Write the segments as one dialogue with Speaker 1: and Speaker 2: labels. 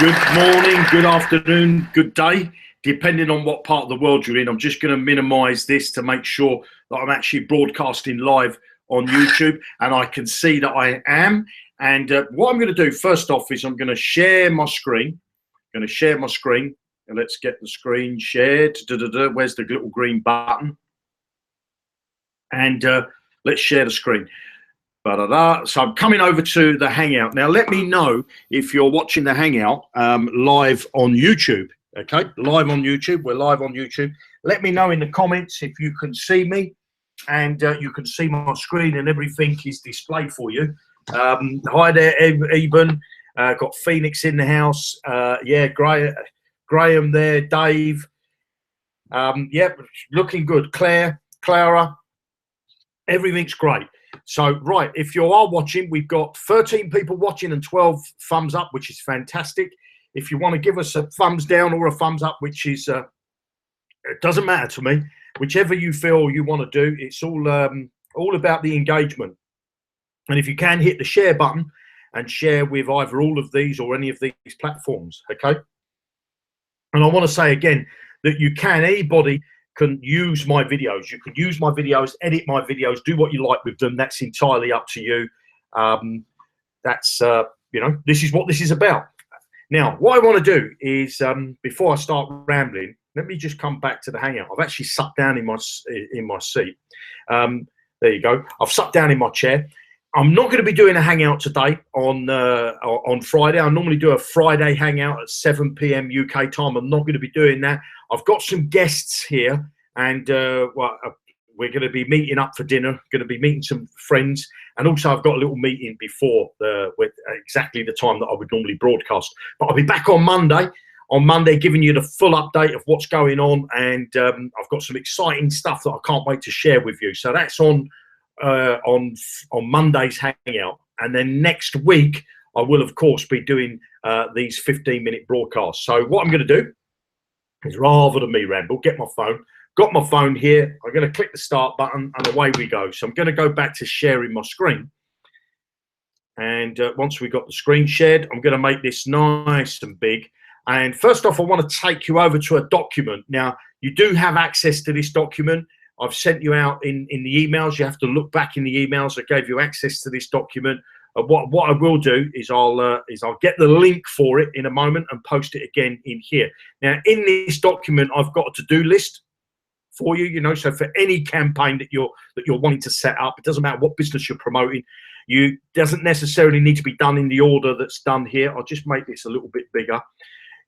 Speaker 1: Good morning, good afternoon, good day, depending on what part of the world you're in. I'm just going to minimize this to make sure that I'm actually broadcasting live on YouTube, and I can see that I am. And what I'm going to do first off is I'm going to share my screen. I'm going to share my screen, and let's get the screen shared. Where's the little green button? And let's share the screen. So I'm coming over to the Hangout. Now, let me know if you're watching the Hangout live on YouTube, okay? Live on YouTube. We're live on YouTube. Let me know in the comments if you can see me, and you can see my screen and everything is displayed for you. Hi there, Eben. Got Phoenix in the house. Yeah, Graham there, Dave. Yeah, looking good. Clara. Everything's great. So, right, if you are watching, we've got 13 people watching and 12 thumbs up, which is fantastic. If you want to give us a thumbs down or a thumbs up, which is, it doesn't matter to me, whichever you feel you want to do, it's all about the engagement. And if you can, hit the share button and share with either all of these or any of these platforms, okay? And I want to say again that anybody can use my videos. You can use my videos, edit my videos, do what you like with them. That's entirely up to you. You know, this is what this is about. Now, what I want to do is, before I start rambling, let me just come back to the Hangout. I've actually sat down in my seat. There you go. I've sat down in my chair. I'm not going to be doing a Hangout today on Friday. I normally do a Friday Hangout at 7 p.m. UK time. I'm not going to be doing that. I've got some guests here, and we're going to be meeting up for dinner. Going to be meeting some friends, and also I've got a little meeting before with exactly the time that I would normally broadcast. But I'll be back on Monday. On Monday, giving you the full update of what's going on, and I've got some exciting stuff that I can't wait to share with you. So that's on Monday's Hangout, and then next week I will of course be doing these 15-minute broadcasts. So what I'm going to do is, rather than me ramble, got my phone here. I'm going to click the start button and away we go. So I'm going to go back to sharing my screen, and once we've got the screen shared, I'm going to make this nice and big. And first off, I want to take you over to a document. Now, you do have access to this document. I've sent you out in the emails. You have to look back in the emails. I gave you access to this document. What I will do is I'll get the link for it in a moment and post it again in here. Now, in this document, I've got a to-do list for you. You know, so for any campaign that you're wanting to set up, it doesn't matter what business you're promoting. You doesn't necessarily need to be done in the order that's done here. I'll just make this a little bit bigger.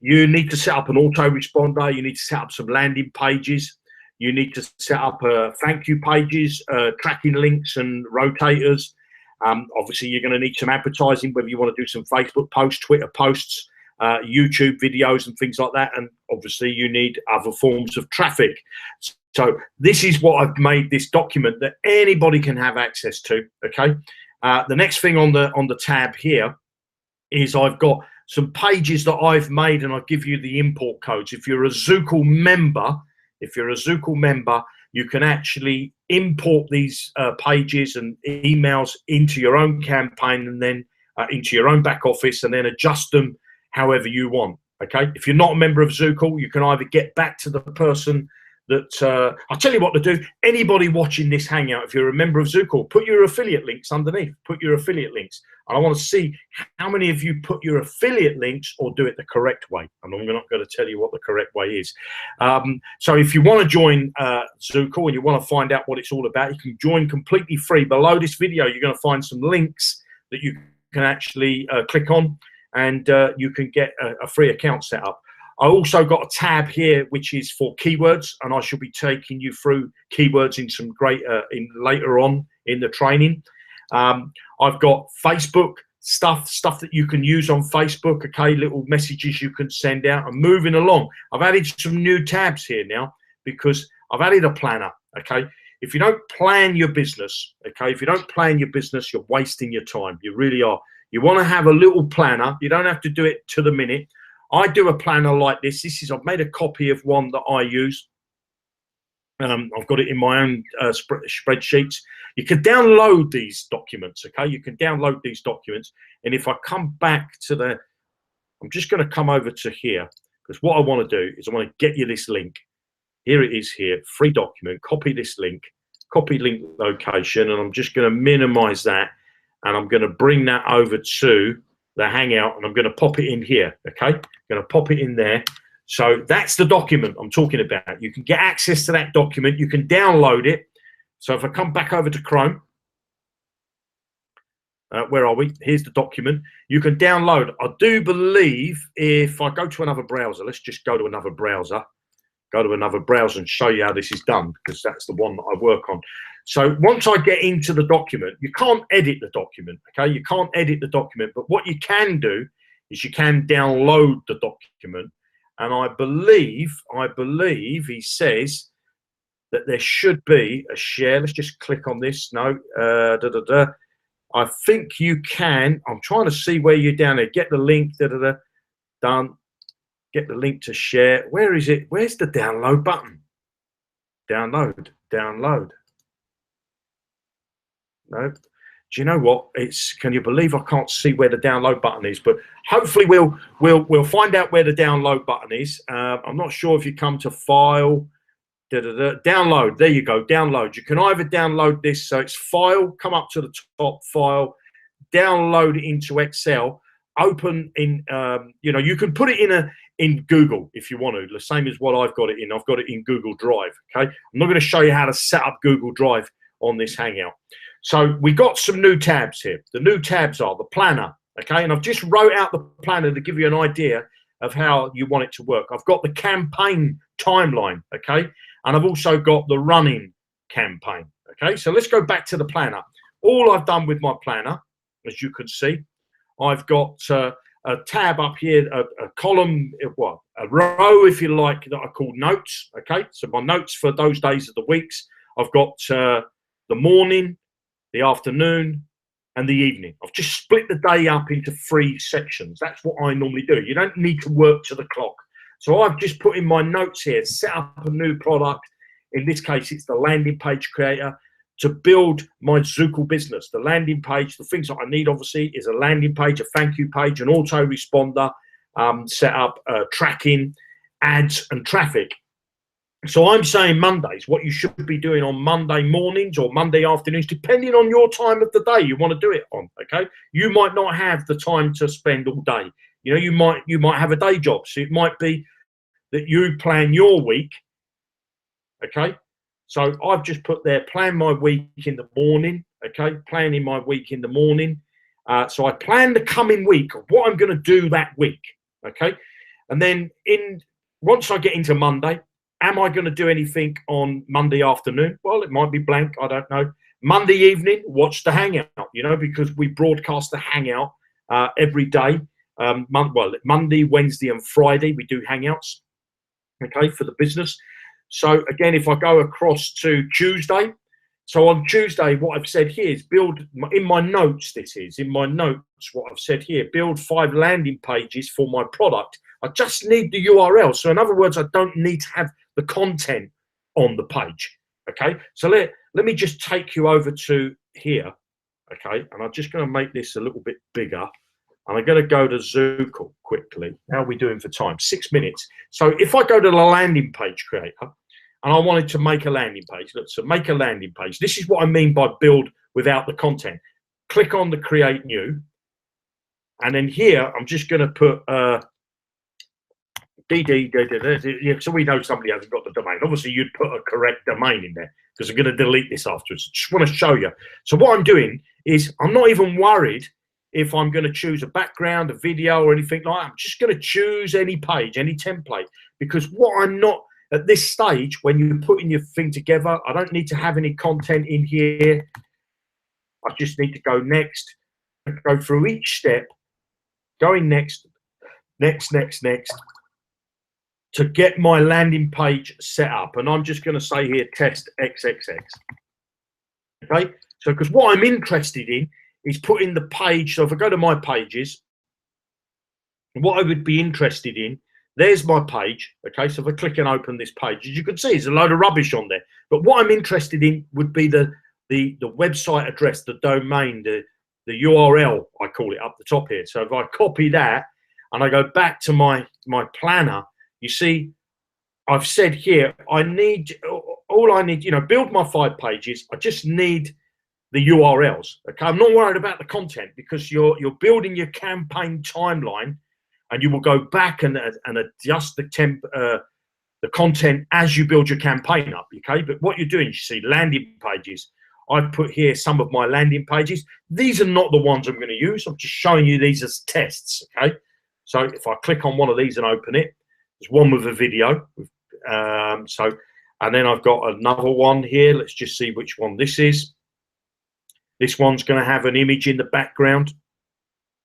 Speaker 1: You need to set up an autoresponder. You need to set up some landing pages. You need to set up thank you pages, tracking links and rotators. Obviously, you're going to need some advertising, whether you want to do some Facebook posts, Twitter posts, YouTube videos and things like that. And obviously, you need other forms of traffic. So this is what I've made this document that anybody can have access to, okay? The next thing on the tab here is I've got some pages that I've made, and I'll give you the import codes. If you're a Zookle member, you can actually import these pages and emails into your own campaign, and then into your own back office, and then adjust them however you want. Okay. If you're not a member of Zookle, you can either get back to the person that I'll tell you what to do. Anybody watching this Hangout, if you're a member of Zookle, put your affiliate links underneath. Put your affiliate links. And I want to see how many of you put your affiliate links or do it the correct way. And I'm not going to tell you what the correct way is. So if you want to join Zookle and you want to find out what it's all about, you can join completely free. Below this video, you're going to find some links that you can actually click on, and you can get a free account set up. I also got a tab here which is for keywords, and I shall be taking you through keywords in some great later on in the training. I've got Facebook stuff that you can use on Facebook, okay, little messages you can send out. And moving along, I've added some new tabs here now because I've added a planner, okay. If you don't plan your business, okay, you're wasting your time. You really are. You want to have a little planner. You don't have to do it to the minute. I do a planner like this. I've made a copy of one that I use. I've got it in my own spreadsheets. You can download these documents, okay? You can download these documents. And if I come back to the I'm just going to come over to here, because what I want to do is I want to get you this link. Here it is here, free document, copy this link, copy link location, and I'm just going to minimize that, and I'm going to bring that over to the Hangout, and I'm going to pop it in here, okay? I'm going to pop it in there. So that's the document I'm talking about. You can get access to that document. You can download it. So if I come back over to Chrome, where are we? Here's the document. You can download. I do believe if I go to another browser, let's just go to another browser. Go to another browser and show you how this is done, because that's the one that I work on. So once I get into the document, you can't edit the document, okay? You can't edit the document, but what you can do is you can download the document. And I believe he says that there should be a share. Let's just click on this. No, I think you can. I'm trying to see where you're down there. Get the link. Done. Get the link to share. Where is it? Where's the download button? Download. No. Do you know what? Can you believe I can't see where the download button is? But hopefully we'll find out where the download button is. I'm not sure if you come to file. Download. There you go. Download. You can either download this, so it's file, come up to the top, file, download it into Excel, open in you can put it in Google if you want to, the same as what I've got it in. I've got it in Google Drive. Okay, I'm not going to show you how to set up Google Drive on this Hangout. So we got some new tabs here. The new tabs are the planner. Okay, and I've just wrote out the planner to give you an idea of how you want it to work. I've got the campaign timeline. Okay. And I've also got the running campaign. Okay, so let's go back to the planner. All I've done with my planner, as you can see, I've got a tab up here, a column, a row, if you like, that I call notes. Okay, so my notes for those days of the weeks. I've got the morning, the afternoon, and the evening. I've just split the day up into 3 sections. That's what I normally do. You don't need to work to the clock. So I've just put in my notes here, set up a new product. In this case, it's the landing page creator to build my Zookle business. The landing page, the things that I need, obviously, is a landing page, a thank you page, an autoresponder, set up tracking, ads, and traffic. So I'm saying Mondays, what you should be doing on Monday mornings or Monday afternoons, depending on your time of the day you want to do it on, okay? You might not have the time to spend all day. You know, you might have a day job, so it might be that you plan your week, okay? So I've just put there, plan my week in the morning, okay? Planning my week in the morning. So I plan the coming week of what I'm going to do that week, okay? And then once I get into Monday, am I going to do anything on Monday afternoon? Well, it might be blank, I don't know. Monday evening, watch the Hangout, you know, because we broadcast the Hangout every day. Monday, Wednesday, and Friday we do Hangouts, okay, for the business. So again, if I go across to Tuesday, so on Tuesday, what I've said here is build, in my notes, what I've said here, build 5 landing pages for my product. I just need the URL. So in other words, I don't need to have the content on the page, okay? So let me just take you over to here, okay? And I'm just going to make this a little bit bigger. And I'm going to go to Zookle quickly. How are we doing for time? 6 minutes. So if I go to the landing page creator and I wanted to make a landing page, look, so make a landing page. This is what I mean by build without the content. Click on the create new. And then here, I'm just going to put so we know somebody hasn't got the domain. Obviously, you'd put a correct domain in there because I'm going to delete this afterwards. Just want to show you. So what I'm doing is I'm not even worried if I'm going to choose a background, a video, or anything like that. I'm just going to choose any page, any template, because what I'm not at this stage, when you're putting your thing together, I don't need to have any content in here. I just need to go next, go through each step, going next, to get my landing page set up. And I'm just going to say here, test XXX. Okay, so because what I'm interested in is putting the page. So if I go to my pages, what I would be interested in, there's my page. Okay, so if I click and open this page, as you can see, there's a load of rubbish on there. But what I'm interested in would be the website address, the domain, the URL, I call it up the top here. So if I copy that and I go back to my planner, you see, I've said here, I need, all I need, you know, build my 5 pages. I just need the URLs. Okay, I'm not worried about the content, because you're building your campaign timeline, and you will go back and adjust the content as you build your campaign up. Okay, but what you're doing, you see landing pages. I've put here some of my landing pages. These are not the ones I'm going to use. I'm just showing you these as tests. Okay, so if I click on one of these and open it, there's one with a video. And then I've got another one here. Let's just see which one this is. This one's going to have an image in the background.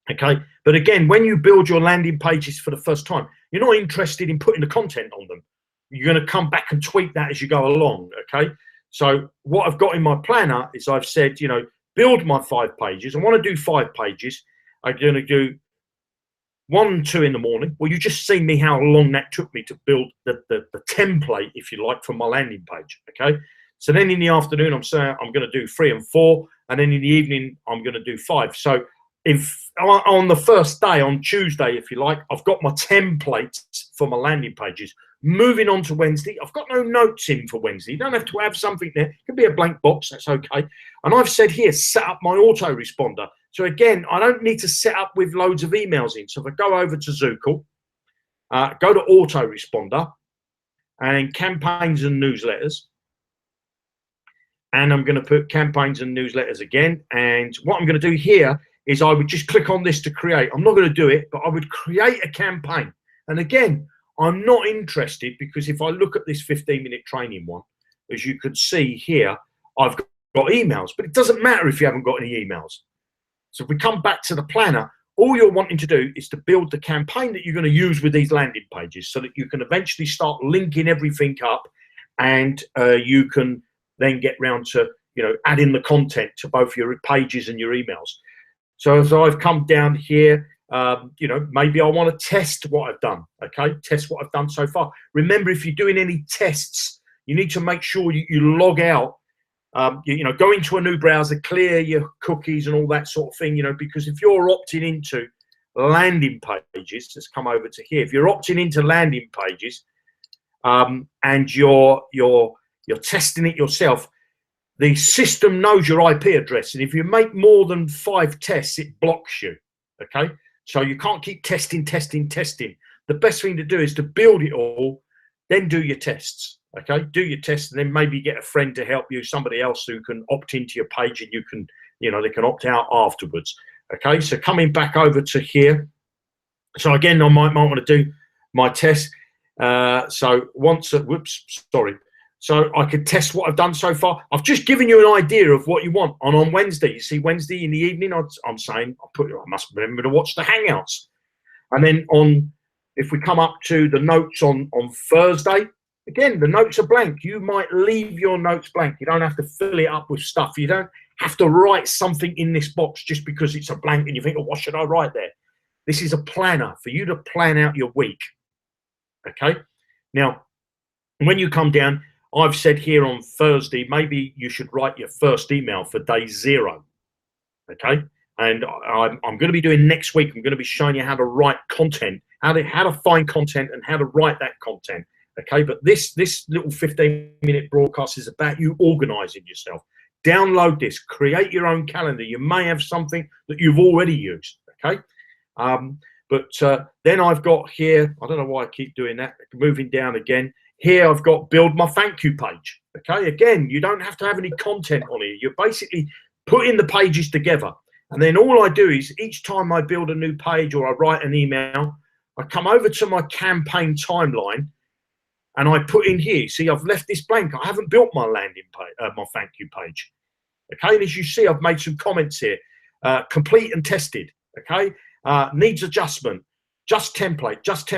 Speaker 1: Okay, but again, when you build your landing pages for the first time, you're not interested in putting the content on them. You're going to come back and tweak that as you go along. Okay, so what I've got in my planner is I've said, you know, build my 5 pages. I want to do 5 pages. I'm going to do 1 and 2 in the morning. Well, you just seen me how long that took me to build the template, if you like, for my landing page. Okay, so then in the afternoon, I'm saying I'm going to do 3 and 4, and then in the evening, I'm going to do 5. So if on the first day, on Tuesday, if you like, I've got my templates for my landing pages. Moving on to Wednesday, I've got no notes in for Wednesday. You don't have to have something there. It can be a blank box, that's okay. And I've said here, set up my autoresponder. So again, I don't need to set up with loads of emails in. So if I go over to Zookle, go to autoresponder, and campaigns and newsletters. And I'm going to put campaigns and newsletters again. And what I'm going to do here is I would just click on this to create. I'm not going to do it, but I would create a campaign. And again, I'm not interested, because if I look at this 15-minute training one, as you can see here, I've got emails, but it doesn't matter if you haven't got any emails. So if we come back to the planner, all you're wanting to do is to build the campaign that you're going to use with these landing pages, so that you can eventually start linking everything up, and you can then get round to, you know, adding the content to both your pages and your emails. So as I've come down here, you know, maybe I want to test what I've done. Okay, test what I've done so far. Remember, if you're doing any tests, you need to make sure you log out. You know, go into a new browser, clear your cookies and all that sort of thing. You know, because if you're opting into landing pages, just come over to here. If you're opting into landing pages, and you're testing it yourself, the system knows your IP address, and if you make more than 5 tests, it blocks you. Okay, so you can't keep testing. The best thing to do is to build it all, then do your tests. Okay, do your tests, and then maybe get a friend to help you, somebody else who can opt into your page, and you can, you know, they can opt out afterwards. Okay, so coming back over to here, so again, I might want to do my test. So once, so I could test what I've done so far. I've just given you an idea of what you want. And on Wednesday, you see, Wednesday in the evening, I'm saying, I must remember to watch the Hangouts. And then if we come up to the notes on Thursday, again, the notes are blank. You might leave your notes blank. You don't have to fill it up with stuff. You don't have to write something in this box just because it's a blank and you think, oh, what should I write there? This is a planner for you to plan out your week. Okay. Now, when you come down, I've said here on Thursday, maybe you should write your first email for day 0. Okay. And I'm going to be doing next week, I'm going to be showing you how to write content, how to find content and how to write that content. Okay. But this little 15-minute broadcast is about you organizing yourself. Download this, create your own calendar. You may have something that you've already used. Okay. But then I've got here, I don't know why I keep doing that, moving down again. Here I've got build my thank you page. Okay, again, you don't have to have any content on here. You're basically putting the pages together. And then all I do is each time I build a new page or I write an email, I come over to my campaign timeline and I put in here, see, I've left this blank. I haven't built my landing page, my thank you page. Okay, and as you see, I've made some comments here. Complete and tested. Okay, needs adjustment. Just template, just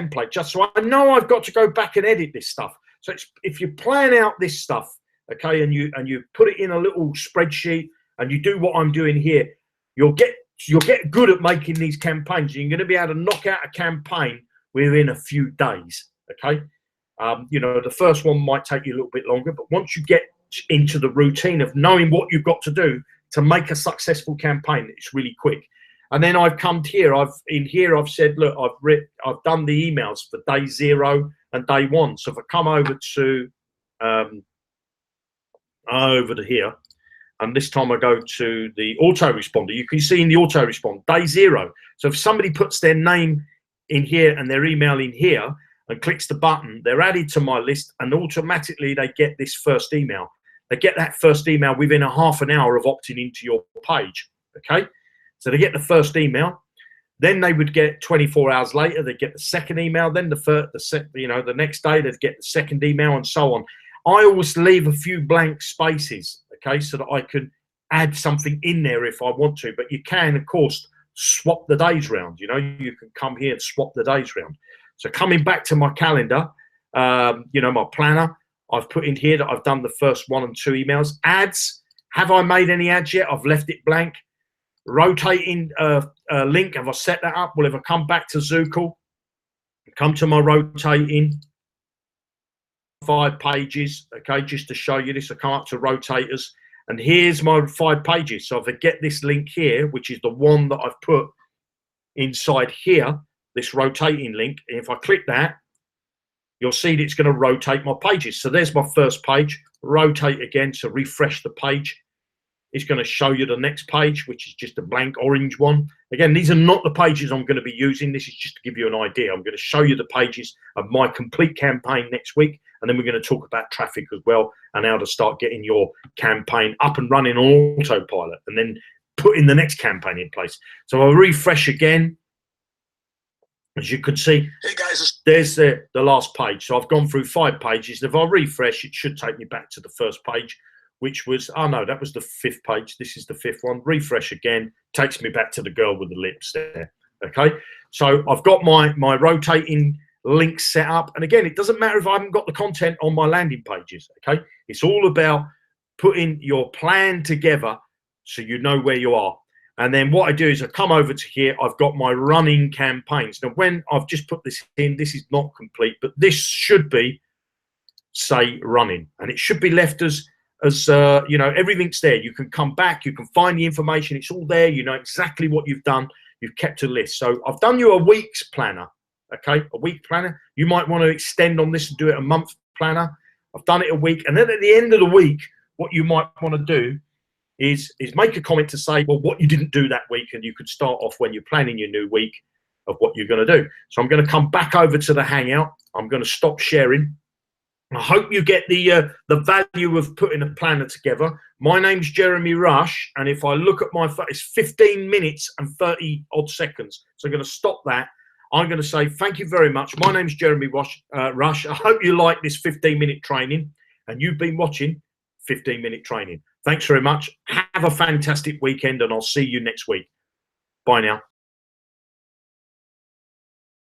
Speaker 1: so I know I've got to go back and edit this stuff. So if you plan out this stuff, okay, and you put it in a little spreadsheet and you do what I'm doing here, you'll get good at making these campaigns. You're going to be able to knock out a campaign within a few days. Okay, you know, the first one might take you a little bit longer, but once you get into the routine of knowing what you've got to do to make a successful campaign, it's really quick. And then I've come here. I've said, look, I've done the emails for day 0 and day 1. So if I come over to here, and this time I go to the autoresponder, you can see in the autorespond day 0. So if somebody puts their name in here and their email in here and clicks the button, they're added to my list, and automatically they get this first email. They get that first email within a half an hour of opting into your page. Okay, so they get the first email, then they would get 24 hours later, they get the second email, then the next day they'd get the second email, and so on. I always leave a few blank spaces, okay, so that I can add something in there if I want to. But you can, of course, swap the days round. You know, you can come here and swap the days round. So coming back to my calendar, my planner, I've put in here that I've done the first 1 and 2 emails. Ads, have I made any ads yet? I've left it blank. Rotating link, have I set that up? Well, if I come back to Zookle, come to my rotating 5 pages, okay, just to show you this, I come up to rotators, and here's my 5 pages. So if I get this link here, which is the one that I've put inside here, this rotating link, and if I click that, you'll see that it's going to rotate my pages. So there's my first page. Rotate again to refresh the page. It's going to show you the next page, which is just a blank orange one. Again, these are not the pages I'm going to be using. This is just to give you an idea. I'm going to show you the pages of my complete campaign next week, and then we're going to talk about traffic as well and how to start getting your campaign up and running on autopilot and then putting the next campaign in place. So I'll refresh again. As you can see, hey guys, there's the last page. So I've gone through 5 pages. If I refresh, it should take me back to the first page, which was, oh no, that was the 5th page. This is the 5th one. Refresh again, takes me back to the girl with the lips there. Okay, so I've got my rotating links set up. And again, it doesn't matter if I haven't got the content on my landing pages. Okay, it's all about putting your plan together so you know where you are. And then what I do is I come over to here. I've got my running campaigns. Now, when I've just put this in, this is not complete, but this should be, say, running. And it should be left as everything's there. You can come back. You can find the information. It's all there. You know exactly what you've done. You've kept a list. So I've done you a week's planner, okay, a week planner. You might want to extend on this and do it a month planner. I've done it a week. And then at the end of the week, what you might want to do is make a comment to say, well, what you didn't do that week, and you could start off when you're planning your new week of what you're going to do. So I'm going to come back over to the Hangout. I'm going to stop sharing. I hope you get the value of putting a planner together. My name's Jeremy Rush, and if I look at my phone, it's 15 minutes and 30 odd seconds. So I'm going to stop that. I'm going to say thank you very much. My name's Jeremy Rush. I hope you like this 15-minute training, and you've been watching 15-minute training. Thanks very much. Have a fantastic weekend, and I'll see you next week. Bye now.